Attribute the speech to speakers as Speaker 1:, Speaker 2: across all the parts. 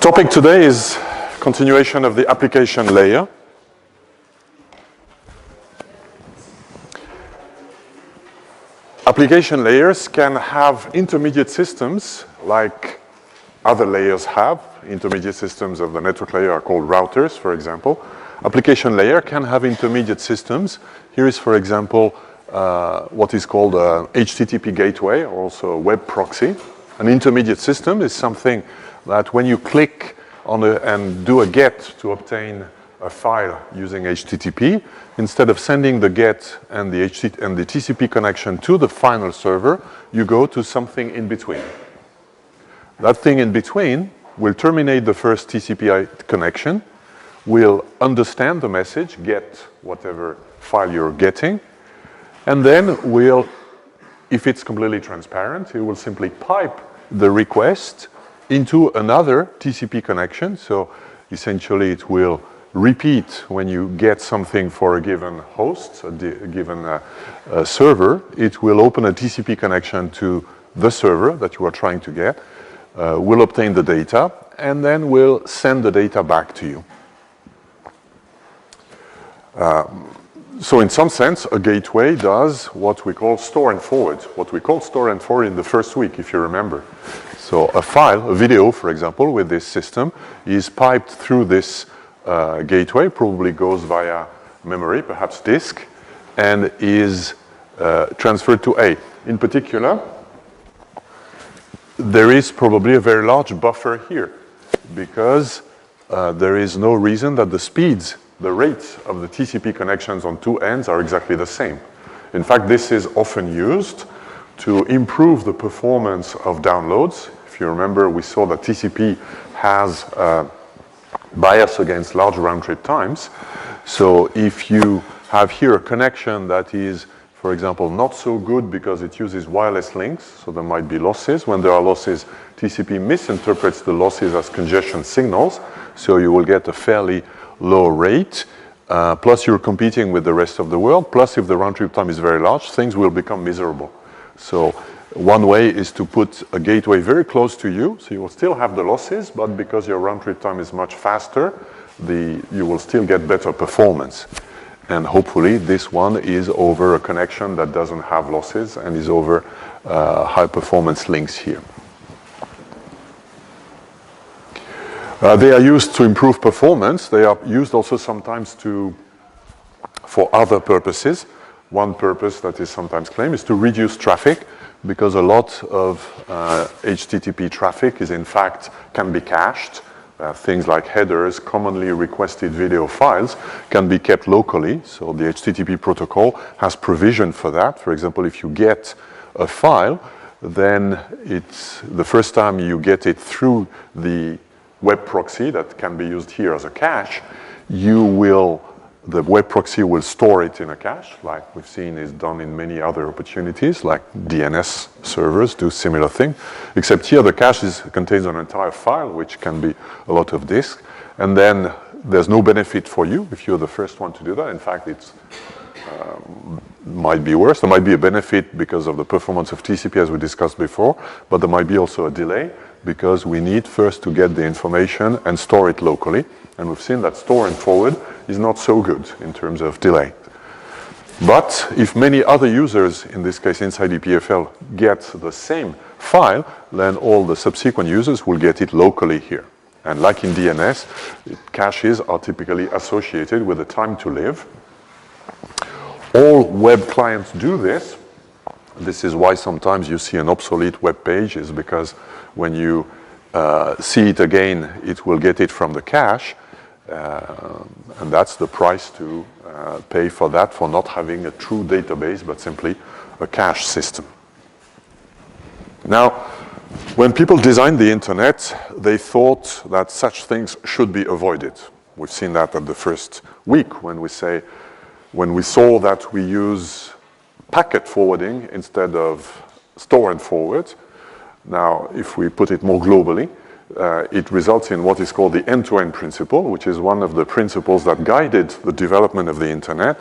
Speaker 1: topic today is continuation of the application layer. Application layers can have intermediate systems like other layers have. Intermediate systems of the network layer are called routers, for example. Application layer can have intermediate systems. Here is, for example, what is called a HTTP gateway, or also a web proxy. An intermediate system is something that when you click on and do a GET to obtain a file using HTTP, instead of sending the GET and the TCP connection to the final server, you go to something in between. That thing in between will terminate the first TCP connection, will understand the message, get whatever file you're getting, and then will, if it's completely transparent, it will simply pipe the request into another TCP connection. So essentially it will repeat when you get something for a given host, a given server. It will open a TCP connection to the server that you are trying to get, will obtain the data, and then will send the data back to you. So in some sense, a gateway does what we call store and forward. What we call store and forward in the first week, if you remember. So a file, a video, for example, with this system is piped through this gateway, probably goes via memory, perhaps disk, and is transferred to A. In particular, there is probably a very large buffer here because there is no reason that the speeds, the rates of the TCP connections on two ends are exactly the same. In fact, this is often used to improve the performance of downloads. If you remember, we saw that TCP has bias against large round-trip times. So if you have here a connection that is, for example, not so good because it uses wireless links, so there might be losses. When there are losses, TCP misinterprets the losses as congestion signals, so you will get a fairly low rate, plus you're competing with the rest of the world, plus if the round-trip time is very large, things will become miserable. So one way is to put a gateway very close to you, so you will still have the losses, but because your round-trip time is much faster, you will still get better performance. And hopefully this one is over a connection that doesn't have losses and is over high-performance links here. They are used to improve performance. They are used also sometimes for other purposes. One purpose that is sometimes claimed is to reduce traffic, because a lot of HTTP traffic is in fact can be cached. Things like headers, commonly requested video files can be kept locally. So the HTTP protocol has provision for that. For example, if you get a file, then it's the first time you get it through the web proxy that can be used here as a cache, the web proxy will store it in a cache, like we've seen is done in many other opportunities, like DNS servers do similar thing, except here the cache contains an entire file, which can be a lot of disk, and then there's no benefit for you if you're the first one to do that. In fact, it's might be worse. There might be a benefit because of the performance of TCP as we discussed before, but there might be also a delay because we need first to get the information and store it locally. And we've seen that store and forward is not so good in terms of delay. But if many other users, in this case inside EPFL, get the same file, then all the subsequent users will get it locally here. And like in DNS, caches are typically associated with the time to live. All web clients do this. This is why sometimes you see an obsolete web page, is because when you see it again, it will get it from the cache. And that's the price to pay for that, for not having a true database, but simply a cache system. Now, when people designed the internet, they thought that such things should be avoided. We've seen that at the first week when we saw that we use packet forwarding instead of store and forward. Now, if we put it more globally, it results in what is called the End-to-End Principle, which is one of the principles that guided the development of the internet,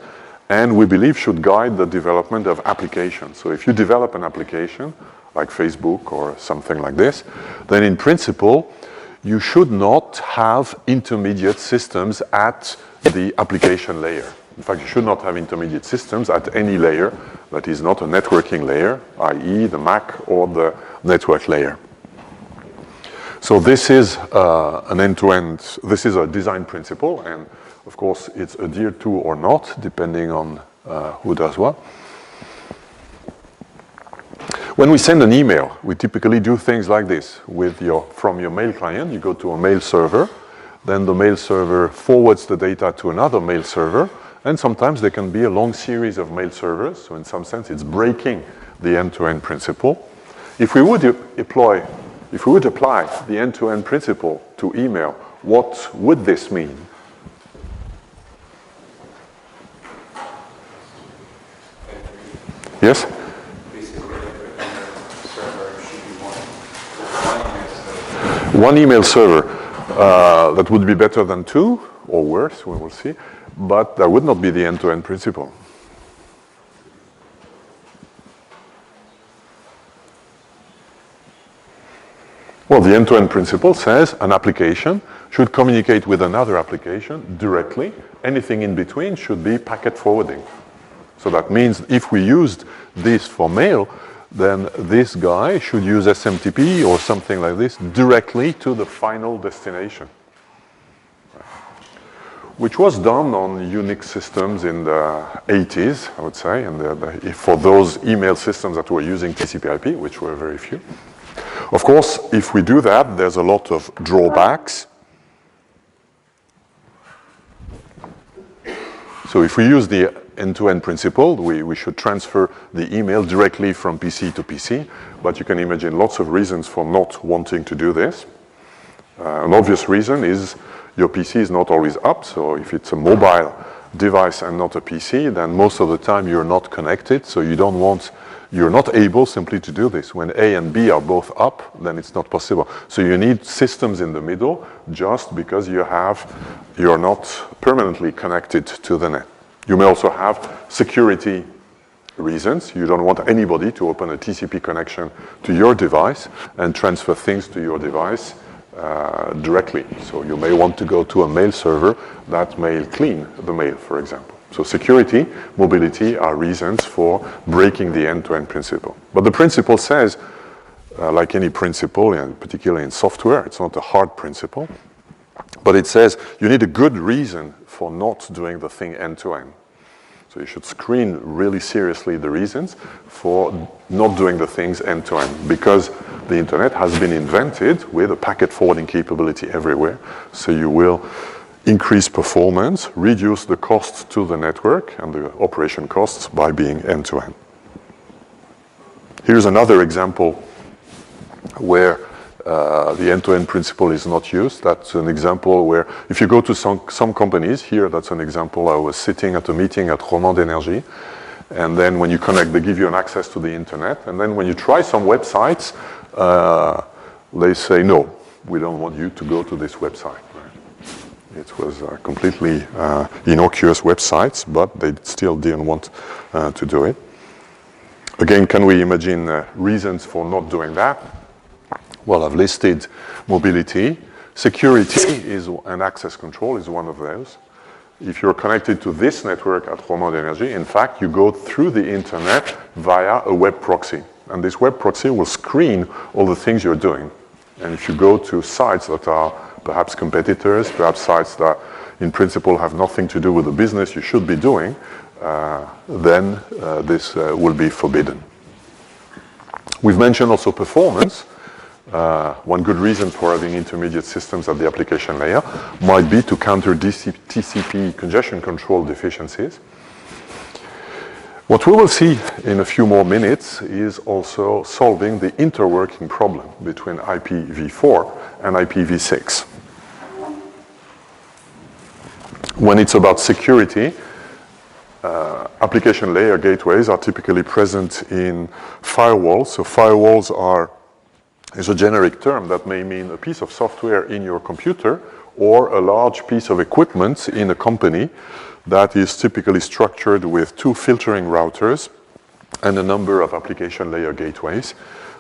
Speaker 1: and we believe should guide the development of applications. So if you develop an application, like Facebook or something like this, then in principle, you should not have intermediate systems at the application layer. In fact, you should not have intermediate systems at any layer that is not a networking layer, i.e. the MAC or the network layer. So this is an end-to-end, this is a design principle, and of course it's adhered to or not, depending on who does what. When we send an email, we typically do things like this. From your mail client, you go to a mail server, then the mail server forwards the data to another mail server, and sometimes there can be a long series of mail servers, so in some sense it's breaking the end-to-end principle. If we would apply the end-to-end principle to email, what would this mean? Yes? One email server, that would be better than two, or worse, we will see, but that would not be the end-to-end principle. Well, the end-to-end principle says an application should communicate with another application directly. Anything in between should be packet forwarding. So that means if we used this for mail, then this guy should use SMTP or something like this directly to the final destination, which was done on Unix systems in the 80s, I would say, and for those email systems that were using TCP-IP, which were very few. Of course, if we do that, there's a lot of drawbacks. So if we use the end-to-end principle, we should transfer the email directly from PC to PC, but you can imagine lots of reasons for not wanting to do this. An obvious reason is your PC is not always up, so if it's a mobile device and not a PC, then most of the time you're not connected, so you're not able simply to do this. When A and B are both up, then it's not possible. So you need systems in the middle just because you're not permanently connected to the net. You may also have security reasons. You don't want anybody to open a TCP connection to your device and transfer things to your device directly. So you may want to go to a mail server that may clean the mail, for example. So security, mobility are reasons for breaking the end-to-end principle. But the principle says, like any principle, and particularly in software, it's not a hard principle, but it says you need a good reason for not doing the thing end-to-end. So you should screen really seriously the reasons for not doing the things end-to-end, because the internet has been invented with a packet forwarding capability everywhere. So you will increase performance, reduce the costs to the network and the operation costs by being end-to-end. Here's another example where the end-to-end principle is not used. That's an example where if you go to some companies, here that's an example. I was sitting at a meeting at Romand Energy, and then when you connect, they give you an access to the internet, and then when you try some websites, they say, no, we don't want you to go to this website. It was completely innocuous websites, but they still didn't want to do it. Again, can we imagine reasons for not doing that? Well, I've listed mobility. Security and access control is one of those. If you're connected to this network at Romand Energy, in fact, you go through the internet via a web proxy. And this web proxy will screen all the things you're doing. And if you go to sites that are perhaps competitors, perhaps sites that in principle have nothing to do with the business you should be doing, then this will be forbidden. We've mentioned also performance. One good reason for having intermediate systems at the application layer might be to counter TCP congestion control deficiencies. What we will see in a few more minutes is also solving the interworking problem between IPv4 and IPv6. When it's about security, application layer gateways are typically present in firewalls. So firewalls is a generic term that may mean a piece of software in your computer or a large piece of equipment in a company that is typically structured with 2 filtering routers and a number of application layer gateways.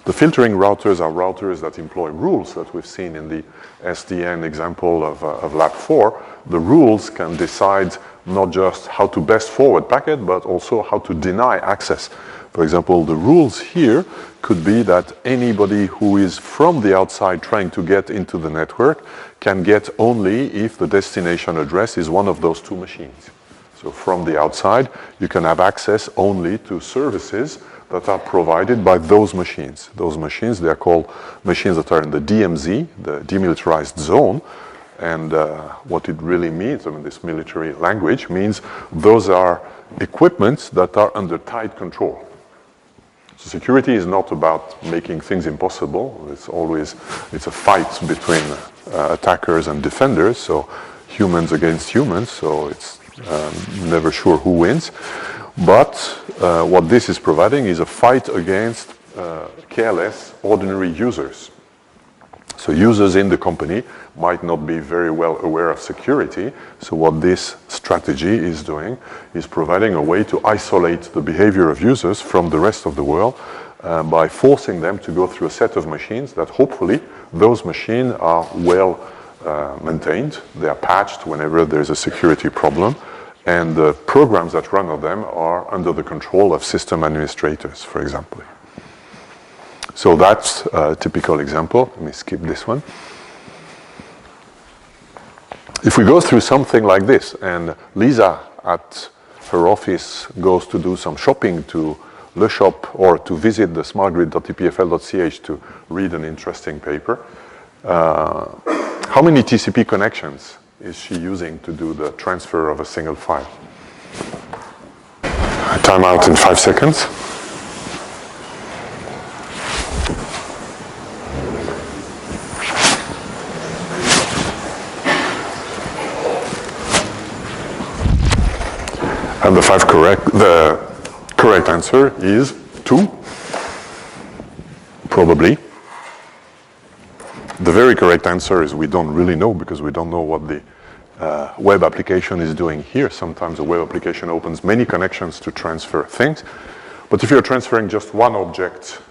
Speaker 1: The filtering routers are routers that employ rules that we've seen in the SDN example of Lab 4. The rules can decide not just how to best forward packet, but also how to deny access. For example, the rules here could be that anybody who is from the outside trying to get into the network can get only if the destination address is one of those two machines. So from the outside, you can have access only to services that are provided by those machines. Those machines, they are called machines that are in the DMZ, the demilitarized zone. And what it really means, I mean, this military language means those are equipments that are under tight control. So security is not about making things impossible. It's a fight between attackers and defenders, so humans against humans, so it's never sure who wins. But what this is providing is a fight against careless, ordinary users. So users in the company might not be very well aware of security. So what this strategy is doing is providing a way to isolate the behavior of users from the rest of the world by forcing them to go through a set of machines that hopefully those machines are well maintained. They are patched whenever there's a security problem. And the programs that run on them are under the control of system administrators, for example. So that's a typical example. Let me skip this one. If we go through something like this, and Lisa at her office goes to do some shopping to Le Shop or to visit the smartgrid.tpfl.ch to read an interesting paper, how many TCP connections is she using to do the transfer of a single file? Time out in 5 seconds. And the correct answer is 2, probably. The very correct answer is we don't really know because we don't know what the web application is doing here. Sometimes a web application opens many connections to transfer things. But if you're transferring just one object,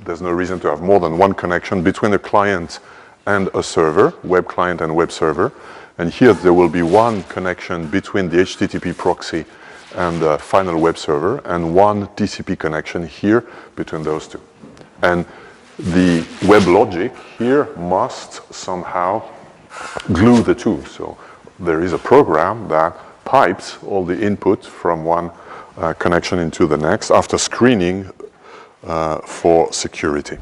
Speaker 1: there's no reason to have more than one connection between a client and a server, web client and web server. And here there will be one connection between the HTTP proxy and the final web server, and one TCP connection here between those two. And the web logic here must somehow glue the two. So there is a program that pipes all the input from one connection into the next after screening for security.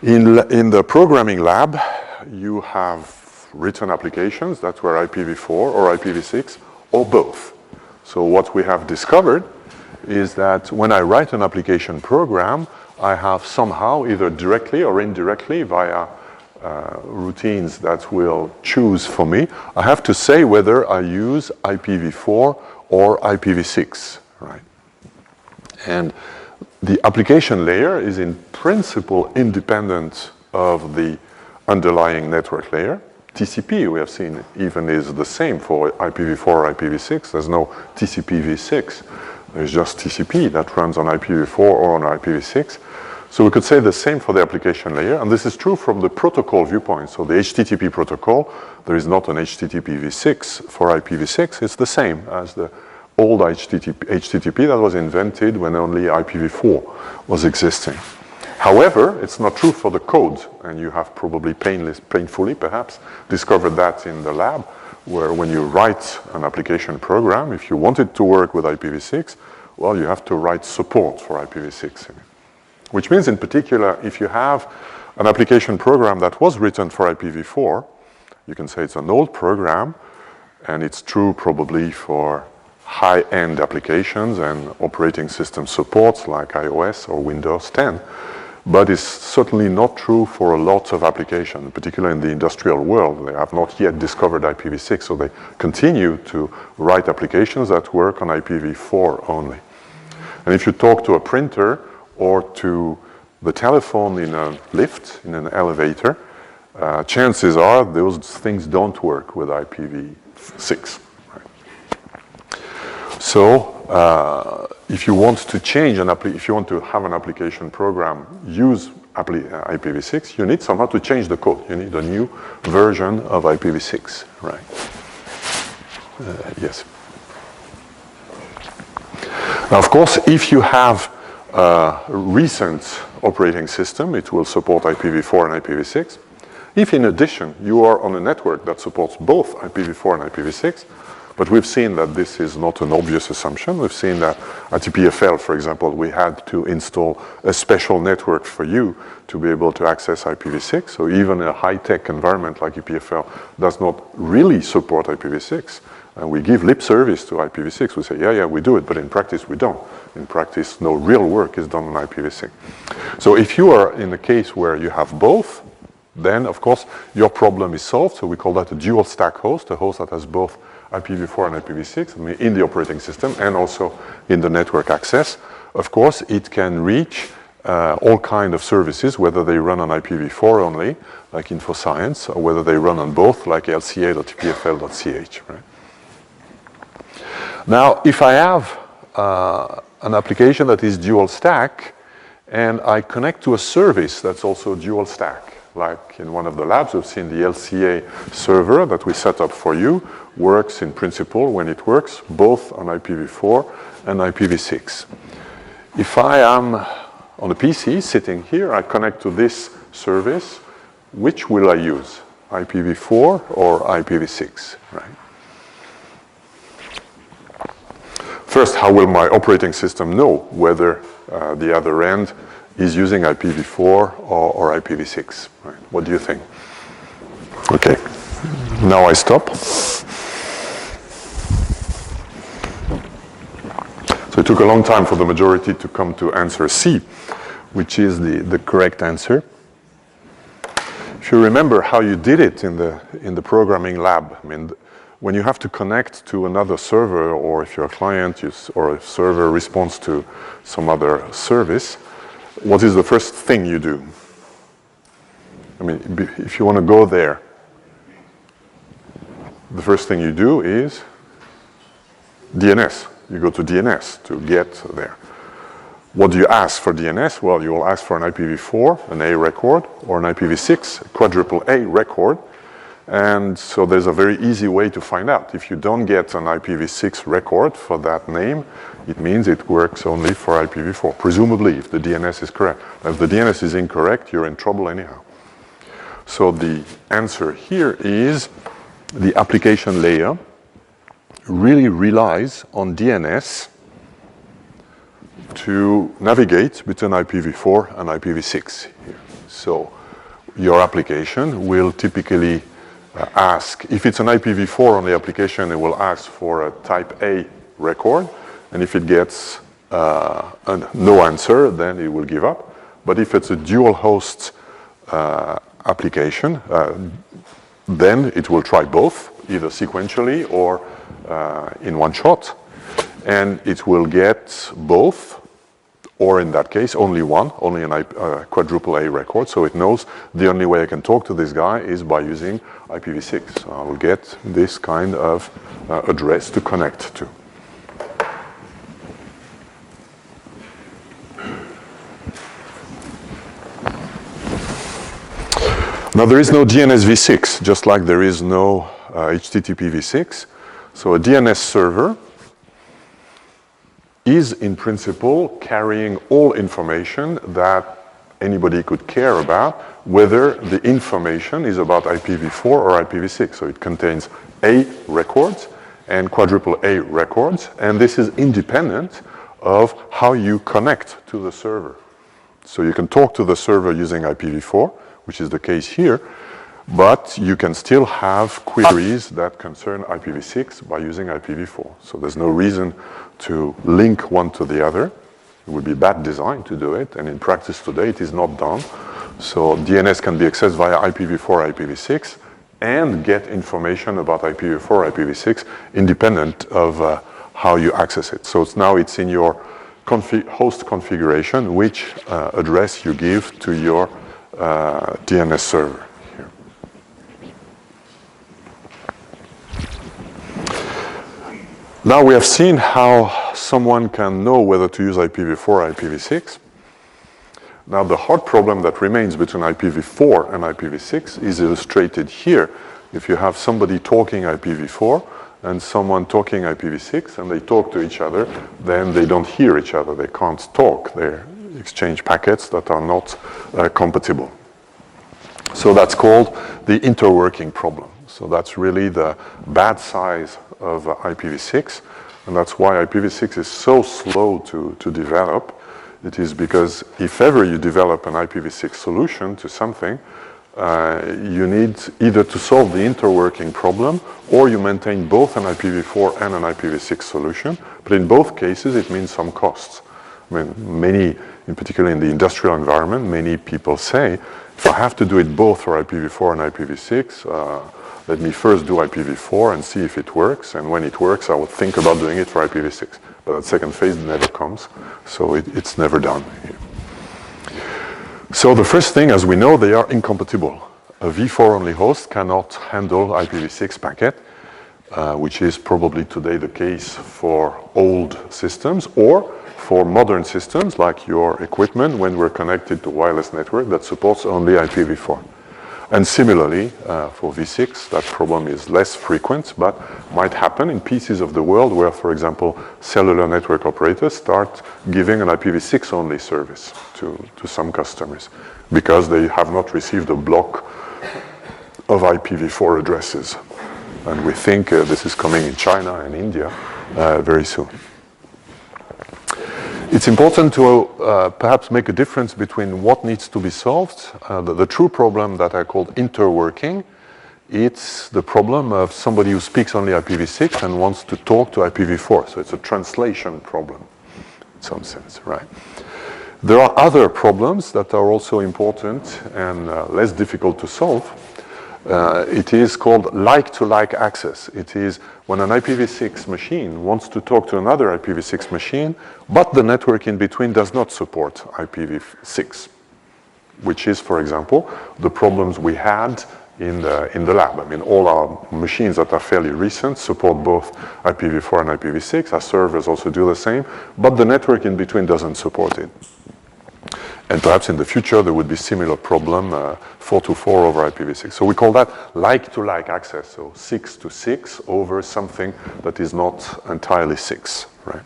Speaker 1: In the programming lab, you have written applications that were IPv4 or IPv6 or both. So what we have discovered is that when I write an application program, I have somehow either directly or indirectly via routines that will choose for me, I have to say whether I use IPv4 or IPv6, right? And the application layer is in principle independent of the underlying network layer. TCP, we have seen, even is the same for IPv4 or IPv6. There's no TCP v6. There's just TCP that runs on IPv4 or on IPv6. So we could say the same for the application layer, and this is true from the protocol viewpoint. So the HTTP protocol, there is not an HTTP v6 for IPv6. It's the same as the old HTTP that was invented when only IPv4 was existing. However, it's not true for the code, and you have probably painfully perhaps discovered that in the lab, where when you write an application program, if you want it to work with IPv6, well, you have to write support for IPv6. Which means in particular, if you have an application program that was written for IPv4, you can say it's an old program, and it's true probably for high-end applications and operating system supports like iOS or Windows 10. But it's certainly not true for a lot of applications, particularly in the industrial world. They have not yet discovered IPv6, so they continue to write applications that work on IPv4 only. And if you talk to a printer or to the telephone in a lift, in an elevator, chances are those things don't work with IPv6. Right? So if you want to change if you want to have an application program use IPv6, you need somehow to change the code. You need a new version of IPv6, right? Yes. Now, of course, if you have a recent operating system, it will support IPv4 and IPv6. If, in addition, you are on a network that supports both IPv4 and IPv6, but we've seen that this is not an obvious assumption. We've seen that at EPFL, for example, we had to install a special network for you to be able to access IPv6. So even a high-tech environment like EPFL does not really support IPv6. And we give lip service to IPv6. We say, yeah, we do it, but in practice, we don't. In practice, no real work is done on IPv6. So if you are in a case where you have both, then, of course, your problem is solved. So we call that a dual stack host, a host that has both IPv4 and IPv6 in the operating system and also in the network access. Of course, it can reach all kinds of services, whether they run on IPv4 only, like InfoScience, or whether they run on both, like lca.epfl.ch. Right? Now, if I have an application that is dual stack and I connect to a service that's also dual stack, like in one of the labs, we've seen the LCA server that we set up for you works in principle when it works both on IPv4 and IPv6. If I am on a PC sitting here, I connect to this service, which will I use? IPv4 or IPv6, right? First, how will my operating system know whether the other end is using IPv4 or IPv6? Right? What do you think? Okay, now I stop. So it took a long time for the majority to come to answer C, which is the correct answer. If you remember how you did it in the programming lab, I mean, when you have to connect to another server, or if you're a client or a server responds to some other service, what is the first thing you do? I mean, if you want to go there, the first thing you do is DNS. You go to DNS to get there. What do you ask for DNS? Well, you will ask for an IPv4, an A record, or an IPv6, a quadruple A record. And so there's a very easy way to find out. If you don't get an IPv6 record for that name, it means it works only for IPv4, presumably if the DNS is correct. If the DNS is incorrect, you're in trouble anyhow. So the answer here is the application layer really relies on DNS to navigate between IPv4 and IPv6 here. So your application will typically ask, if it's an IPv4 on the application, it will ask for a type A record, and if it gets no answer, then it will give up. But if it's a dual host application, then it will try both, either sequentially or in one shot, and it will get both, or in that case, only one, only a quadruple A record. So it knows the only way I can talk to this guy is by using IPv6. So I will get this kind of address to connect to. Now there is no DNS v6, just like there is no HTTP v6. So a DNS server is in principle carrying all information that anybody could care about, whether the information is about IPv4 or IPv6. So it contains A records and quadruple A records, and this is independent of how you connect to the server. So you can talk to the server using IPv4, which is the case here, but you can still have queries that concern IPv6 by using IPv4. So there's no reason to link one to the other. It would be bad design to do it, and in practice today it is not done. So DNS can be accessed via IPv4, IPv6, and get information about IPv4, IPv6, independent of how you access it. So it's in your host configuration which address you give to your DNS server. Here. Now we have seen how someone can know whether to use IPv4 or IPv6. Now, the hard problem that remains between IPv4 and IPv6 is illustrated here. If you have somebody talking IPv4 and someone talking IPv6 and they talk to each other, then they don't hear each other. They can't talk. They exchange packets that are not compatible. So that's called the interworking problem. So that's really the bad size of IPv6, and that's why IPv6 is so slow to develop. It is because if ever you develop an IPv6 solution to something, you need either to solve the interworking problem or you maintain both an IPv4 and an IPv6 solution. But in both cases, it means some costs. I mean, many, in particular in the industrial environment, many people say, if I have to do it both for IPv4 and IPv6, let me first do IPv4 and see if it works. And when it works, I would think about doing it for IPv6. But that second phase never comes, so it's never done. So the first thing, as we know, they are incompatible. A v4-only host cannot handle IPv6 packet, which is probably today the case for old systems or for modern systems like your equipment when we're connected to a wireless network that supports only IPv4. And similarly, for v6, that problem is less frequent, but might happen in pieces of the world where, for example, cellular network operators start giving an IPv6 only service to some customers because they have not received a block of IPv4 addresses. And we think this is coming in China and India very soon. It's important to perhaps make a difference between what needs to be solved. The true problem that I called interworking, it's the problem of somebody who speaks only IPv6 and wants to talk to IPv4. So it's a translation problem in some sense, right? There are other problems that are also important and less difficult to solve. It is called like-to-like access. It is when an IPv6 machine wants to talk to another IPv6 machine, but the network in between does not support IPv6, which is, for example, the problems we had in the lab. I mean, all our machines that are fairly recent support both IPv4 and IPv6. Our servers also do the same, but the network in between doesn't support it. And perhaps in the future, there would be similar problem, 4-to-4 over IPv6. So we call that like-to-like access, so 6-to-6 over something that is not entirely 6, right?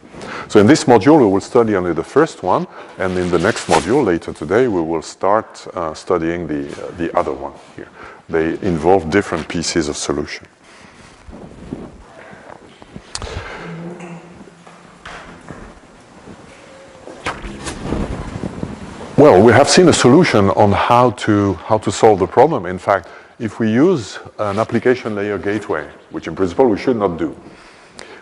Speaker 1: So in this module, we will study only the first one, and in the next module, later today, we will start studying the other one here. They involve different pieces of solution. Well, we have seen a solution on how to solve the problem. In fact, if we use an application layer gateway, which in principle we should not do,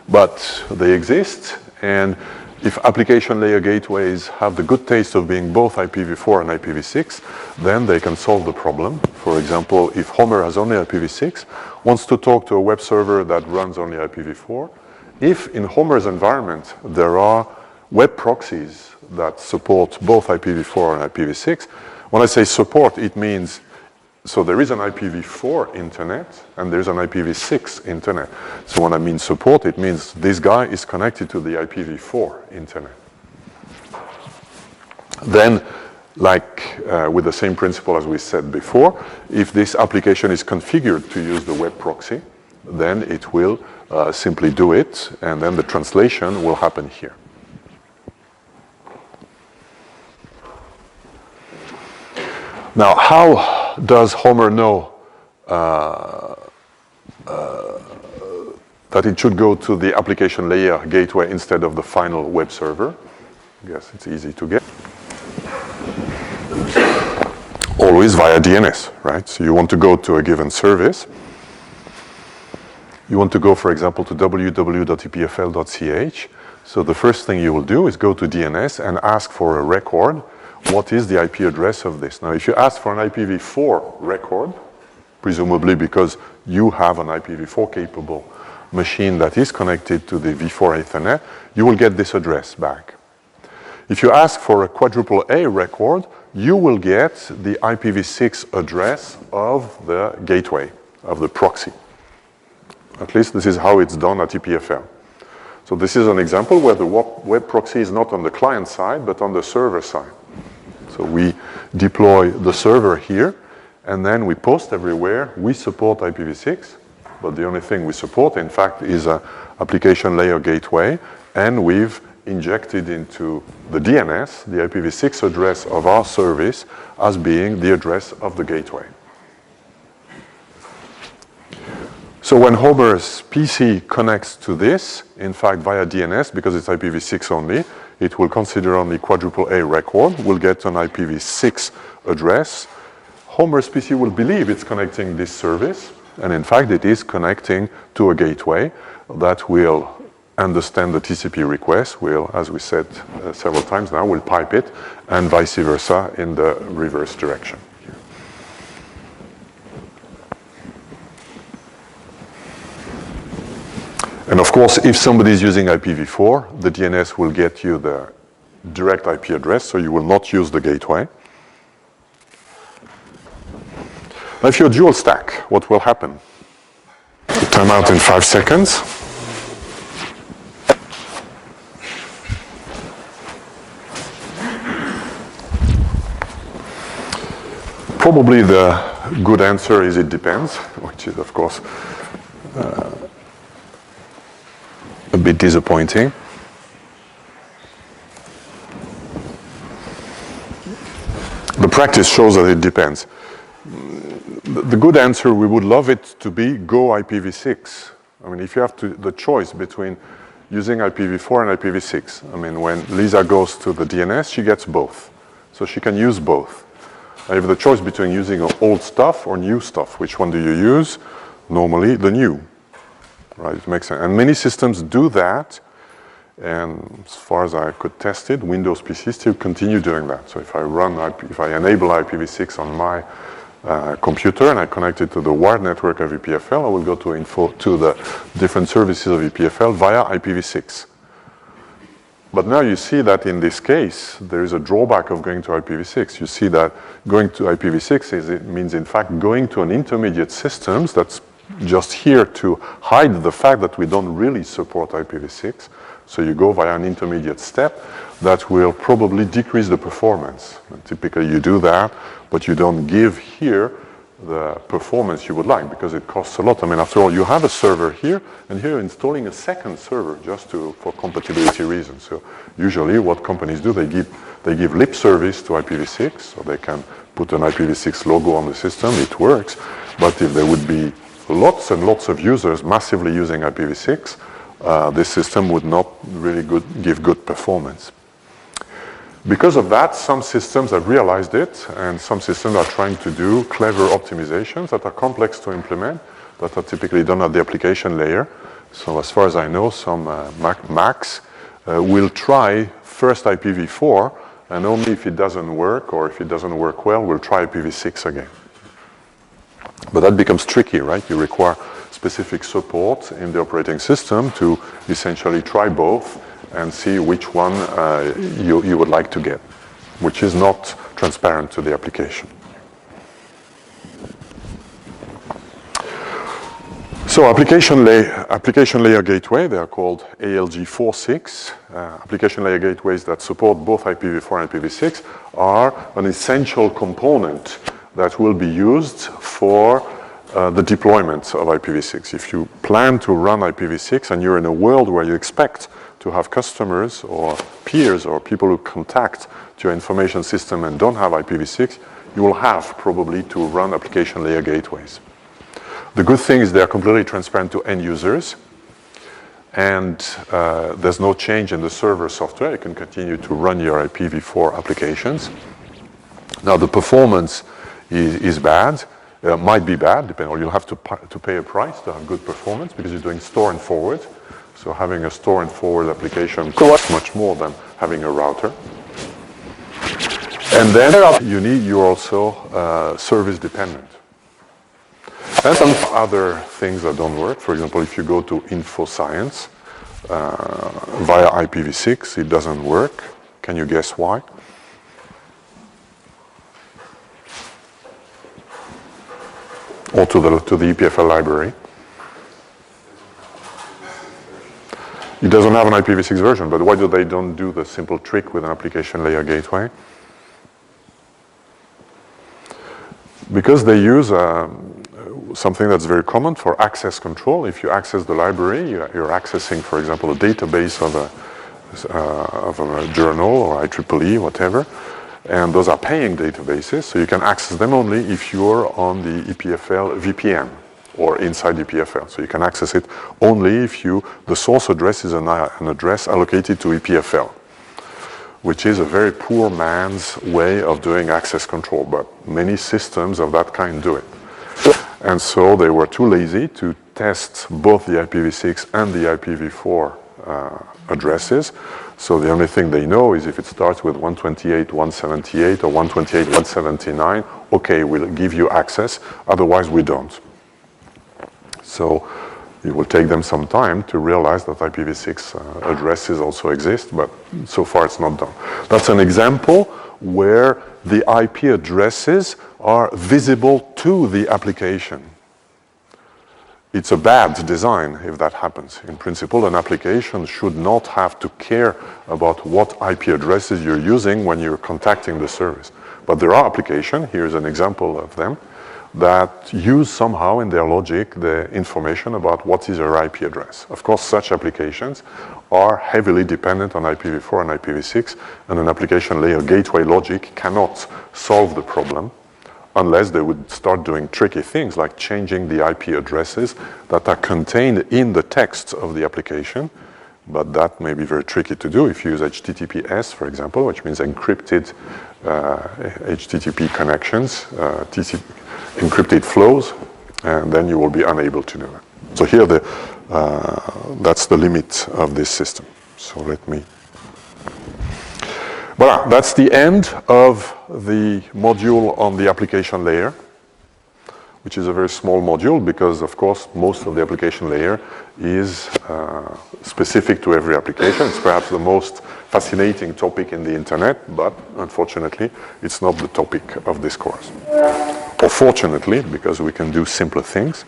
Speaker 1: but they exist, and if application layer gateways have the good taste of being both IPv4 and IPv6, then they can solve the problem. For example, if Homer has only IPv6, wants to talk to a web server that runs only IPv4, if in Homer's environment there are web proxies that support both IPv4 and IPv6. When I say support, it means, so there is an IPv4 internet and there's an IPv6 internet. So when I mean support, it means this guy is connected to the IPv4 internet. Then, like with the same principle as we said before, if this application is configured to use the web proxy, then it will simply do it, and then the translation will happen here. Now, how does Homer know that it should go to the application layer gateway instead of the final web server? I guess it's easy to get. Always via DNS, right? So you want to go to a given service. You want to go, for example, to www.epfl.ch. So the first thing you will do is go to DNS and ask for a record. What is the IP address of this? Now, if you ask for an IPv4 record, presumably because you have an IPv4 capable machine that is connected to the v4 Ethernet, you will get this address back. If you ask for a quadruple A record, you will get the IPv6 address of the gateway, of the proxy. At least this is how it's done at EPFL. So this is an example where the web proxy is not on the client side, but on the server side. So we deploy the server here, and then we post everywhere. We support IPv6, but the only thing we support, in fact, is an application layer gateway, and we've injected into the DNS the IPv6 address of our service as being the address of the gateway. So when Homer's PC connects to this, in fact, via DNS, because it's IPv6 only, it will consider only quadruple A record, will get an IPv6 address. Homer's PC will believe it's connecting this service, and in fact, it is connecting to a gateway that will understand the TCP request, will, as we said several times now, will pipe it, and vice versa in the reverse direction. And of course, if somebody is using IPv4, the DNS will get you the direct IP address, so you will not use the gateway. Now, if you're dual stack, what will happen? Time out in 5 seconds. Probably the good answer is it depends, which is, of course, a bit disappointing. The practice shows that it depends. The good answer, we would love it to be go IPv6. I mean, if you have the choice between using IPv4 and IPv6, I mean, when Lisa goes to the DNS, she gets both. So she can use both. I have the choice between using old stuff or new stuff. Which one do you use? Normally, the new. Right, it makes sense. And many systems do that. And as far as I could test it, Windows PC still continue doing that. So if I enable IPv6 on my computer and I connect it to the wired network of EPFL, I will go to the different services of EPFL via IPv6. But now you see that in this case, there is a drawback of going to IPv6. You see that going to IPv6 means in fact going to an intermediate systems that's just here to hide the fact that we don't really support IPv6. So you go via an intermediate step that will probably decrease the performance. And typically you do that, but you don't give here the performance you would like because it costs a lot. I mean, after all, you have a server here, and here you're installing a second server just for compatibility reasons. So usually what companies do, they give lip service to IPv6, so they can put an IPv6 logo on the system, it works. But if there would be lots and lots of users massively using IPv6, this system would not really give good performance. Because of that, some systems have realized it, and some systems are trying to do clever optimizations that are complex to implement, that are typically done at the application layer. So as far as I know, some Macs will try first IPv4, and only if it doesn't work, or if it doesn't work well, will try IPv6 again. But that becomes tricky, right? You require specific support in the operating system to essentially try both and see which one you would like to get, which is not transparent to the application. So application layer gateway, they are called ALG46. Application layer gateways that support both IPv4 and IPv6 are an essential component that will be used for the deployment of IPv6. If you plan to run IPv6 and you're in a world where you expect to have customers or peers or people who contact to your information system and don't have IPv6, you will have probably to run application layer gateways. The good thing is they're completely transparent to end users, and there's no change in the server software. You can continue to run your IPv4 applications. Now the performance is bad, might be bad, depending on, you'll have to pay a price to have good performance because you're doing store and forward. So having a store and forward application costs much more than having a router. And then you're also service dependent. And some other things that don't work. For example, if you go to InfoScience via IPv6, it doesn't work. Can you guess why? Or to the EPFL library. It doesn't have an IPv6 version, but why do they don't do the simple trick with an application layer gateway? Because they use something that's very common for access control. If you access the library, you're accessing, for example, a database of a journal or IEEE, whatever, and those are paying databases, so you can access them only if you're on the EPFL VPN or inside EPFL. So you can access it only if the source address is an address allocated to EPFL, which is a very poor man's way of doing access control, but many systems of that kind do it. And so they were too lazy to test both the IPv6 and the IPv4 addresses. So the only thing they know is if it starts with 128.178 or 128.179, okay, we'll give you access, otherwise we don't. So it will take them some time to realize that IPv6 addresses also exist, but so far it's not done. That's an example where the IP addresses are visible to the application. It's a bad design if that happens. In principle, an application should not have to care about what IP addresses you're using when you're contacting the service. But there are applications, here's an example of them, that use somehow in their logic the information about what is your IP address. Of course, such applications are heavily dependent on IPv4 and IPv6, and an application layer gateway logic cannot solve the problem unless they would start doing tricky things like changing the IP addresses that are contained in the text of the application. But that may be very tricky to do if you use HTTPS, for example, which means encrypted HTTP connections, encrypted flows, and then you will be unable to do that. So here, that's the limit of this system. So let me... Voilà, that's the end of the module on the application layer, which is a very small module because, of course, most of the application layer is specific to every application. It's perhaps the most fascinating topic in the internet, but unfortunately, it's not the topic of this course. Or fortunately, because we can do simpler things.